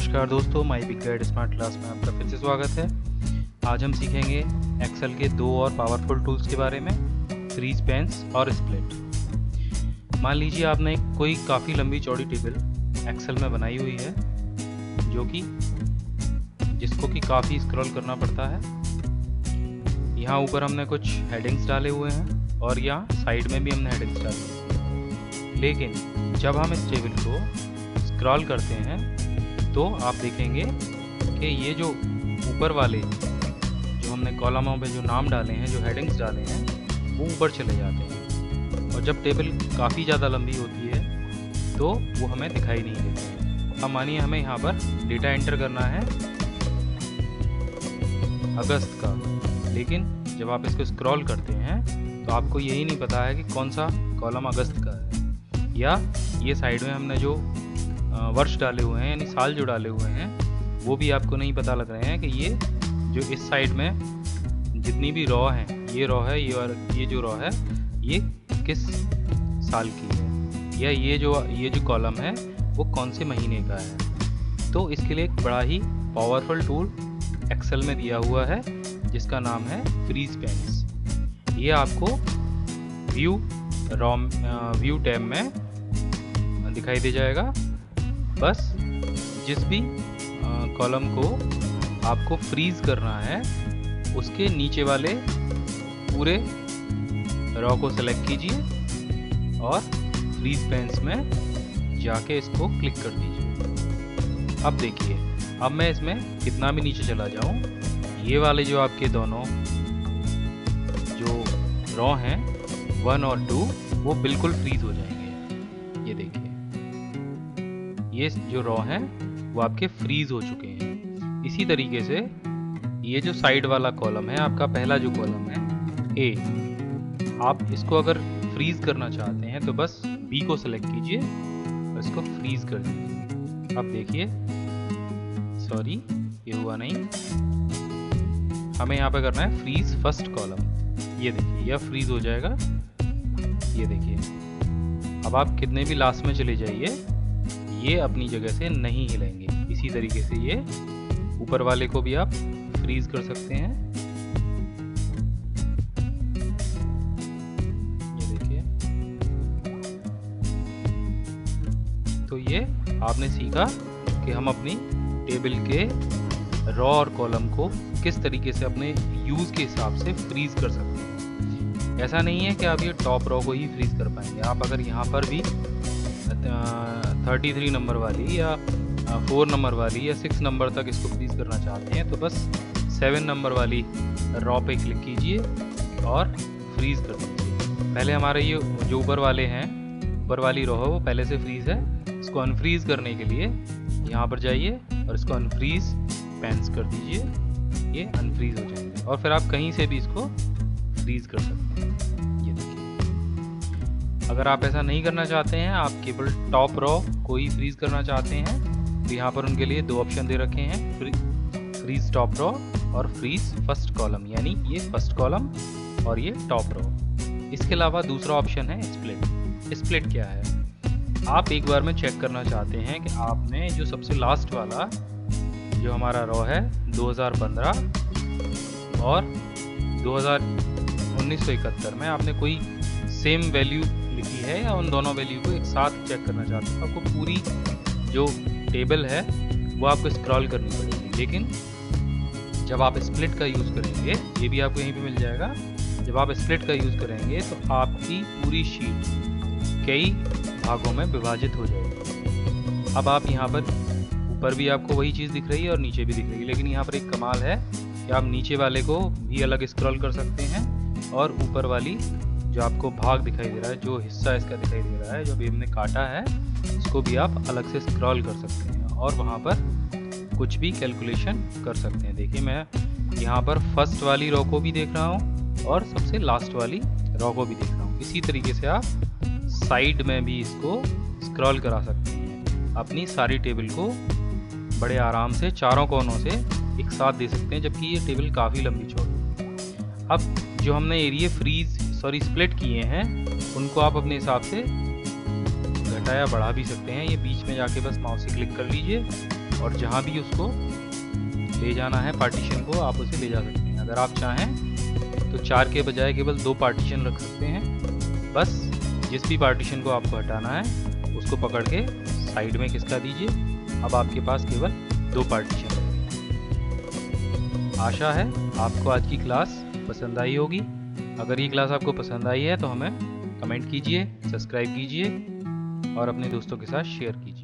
नमस्कार दोस्तों, माई big guide smart class में आपका फिर से स्वागत है। आज हम सीखेंगे एक्सेल के दो और पावरफुल टूल्स के बारे में, फ्रीज पेंस और स्प्लिट। मान लीजिए आपने कोई काफ़ी लंबी चौड़ी टेबल एक्सेल में बनाई हुई है जिसको कि काफ़ी स्क्रॉल करना पड़ता है। यहाँ ऊपर हमने कुछ हेडिंग्स डाले हुए हैं और यहाँ साइड में भी हमने हेडिंग्स डाले हुए हैं। लेकिन जब हम इस टेबल को स्क्रॉल करते हैं तो आप देखेंगे कि ये जो ऊपर वाले जो हमने कॉलमों पे जो नाम डाले हैं, जो हेडिंग्स डाले हैं, वो ऊपर चले जाते हैं। और जब टेबल काफ़ी ज़्यादा लंबी होती है तो वो हमें दिखाई नहीं देते हैं। अब मानिए हमें यहाँ पर डेटा एंटर करना है अगस्त का, लेकिन जब आप इसको स्क्रॉल करते हैं तो आपको यही नहीं पता है कि कौन सा कॉलम अगस्त का है, या ये साइड में हमने जो वर्ष डाले हुए हैं यानी साल जो डाले हुए हैं वो भी आपको नहीं पता लग रहे हैं कि ये जो इस साइड में जितनी भी रॉ हैं, ये रॉ है, ये जो रॉ है ये किस साल की है, या ये जो कॉलम है वो कौन से महीने का है। तो इसके लिए एक बड़ा ही पावरफुल टूल एक्सेल में दिया हुआ है जिसका नाम है फ्रीज पेंस। ये आपको व्यू टैब में दिखाई दे जाएगा। बस जिस भी कॉलम को आपको फ्रीज करना है उसके नीचे वाले पूरे रॉ को सेलेक्ट कीजिए और फ्रीज पेंस में जाके इसको क्लिक कर दीजिए। अब देखिए, अब मैं इसमें कितना भी नीचे चला जाऊं, ये वाले जो आपके दोनों जो रॉ हैं 1 और 2 वो बिल्कुल फ्रीज हो जाएंगे। ये देखिए, ये जो रॉ हैं वो आपके फ्रीज हो चुके हैं। इसी तरीके से ये जो साइड वाला कॉलम है, आपका पहला जो कॉलम है ए, आप इसको अगर फ्रीज करना चाहते हैं तो बस बी को सेलेक्ट कीजिए और इसको फ्रीज कर दीजिए। अब देखिए, सॉरी ये हुआ नहीं, हमें यहाँ पे करना है फ्रीज फर्स्ट कॉलम। ये देखिए, यह फ्रीज हो जाएगा। ये देखिए, अब आप कितने भी लास्ट में चले जाइए ये अपनी जगह से नहीं हिलेंगे। इसी तरीके से ये ऊपर वाले को भी आप फ्रीज कर सकते हैं। ये देखिए, तो ये आपने सीखा कि हम अपनी टेबल के रॉ और कॉलम को किस तरीके से अपने यूज के हिसाब से फ्रीज कर सकते हैं। ऐसा नहीं है कि आप ये टॉप रॉ को ही फ्रीज कर पाएंगे। आप अगर यहाँ पर भी 33 नंबर वाली या 4 नंबर वाली या 6 नंबर तक इसको फ्रीज करना चाहते हैं तो बस 7 नंबर वाली रॉ पे क्लिक कीजिए और फ्रीज कर दीजिए। पहले हमारे ये जो ऊपर वाले हैं, ऊपर वाली रॉ है वो पहले से फ्रीज है। इसको अनफ्रीज करने के लिए यहाँ पर जाइए और इसको अनफ्रीज पेंस कर दीजिए, ये अनफ्रीज हो जाएंगे और फिर आप कहीं से भी इसको फ्रीज कर सकते हैं। ये देखिए, अगर आप ऐसा नहीं करना चाहते हैं, आप केवल टॉप रॉ को ही फ्रीज करना चाहते हैं, तो यहाँ पर उनके लिए दो ऑप्शन दे रखे हैं, फ्रीज टॉप रॉ और फ्रीज फर्स्ट कॉलम, यानी ये फर्स्ट कॉलम और ये टॉप रॉ। इसके अलावा दूसरा ऑप्शन है स्प्लिट। स्प्लिट क्या है? आप एक बार में चेक करना चाहते हैं कि आपने जो सबसे लास्ट वाला जो हमारा रॉ है 2015 और 1971 में आपने कोई सेम वैल्यू लिखी है या उन दोनों वैल्यू को एक साथ चेक करना चाहते हैं। आपको पूरी जो टेबल है वो आपको स्क्रॉल करनी पड़ेगी। लेकिन जब आप स्प्लिट का यूज़ करेंगे, ये भी आपको यहीं पे मिल जाएगा, जब आप स्प्लिट का यूज़ करेंगे तो आपकी पूरी शीट कई भागों में विभाजित हो जाएगी। अब आप यहाँ पर ऊपर भी आपको वही चीज़ दिख रही है और नीचे भी दिख रही है, लेकिन यहाँ पर एक कमाल है कि आप नीचे वाले को भी अलग स्क्रॉल कर सकते हैं और ऊपर वाली जो आपको भाग दिखाई दे रहा है, जो हिस्सा इसका दिखाई दे रहा है, जो भी हमने काटा है, इसको भी आप अलग से स्क्रॉल कर सकते हैं और वहाँ पर कुछ भी कैलकुलेशन कर सकते हैं। देखिए, मैं यहाँ पर फर्स्ट वाली रॉ को भी देख रहा हूँ और सबसे लास्ट वाली रॉ को भी देख रहा हूँ। इसी तरीके से आप साइड में भी इसको स्क्रॉल करा सकते हैं, अपनी सारी टेबल को बड़े आराम से चारों कोनों से एक साथ दे सकते हैं, जबकि ये टेबल काफ़ी लंबी चौड़ी है। अब जो हमने एरिया स्प्लिट किए हैं उनको आप अपने हिसाब से घटा या बढ़ा भी सकते हैं। ये बीच में जाके बस माउस से क्लिक कर लीजिए और जहाँ भी उसको ले जाना है पार्टीशन को, आप उसे ले जा सकते हैं। अगर आप चाहें तो 4 के बजाय केवल 2 पार्टीशन रख सकते हैं। बस जिस भी पार्टीशन को आपको हटाना है उसको पकड़ के साइड में खिसका दीजिए। अब आपके पास केवल 2 पार्टीशन हैं। आशा है आपको आज की क्लास पसंद आई होगी। अगर ये क्लास आपको पसंद आई है तो हमें कमेंट कीजिए, सब्सक्राइब कीजिए और अपने दोस्तों के साथ शेयर कीजिए।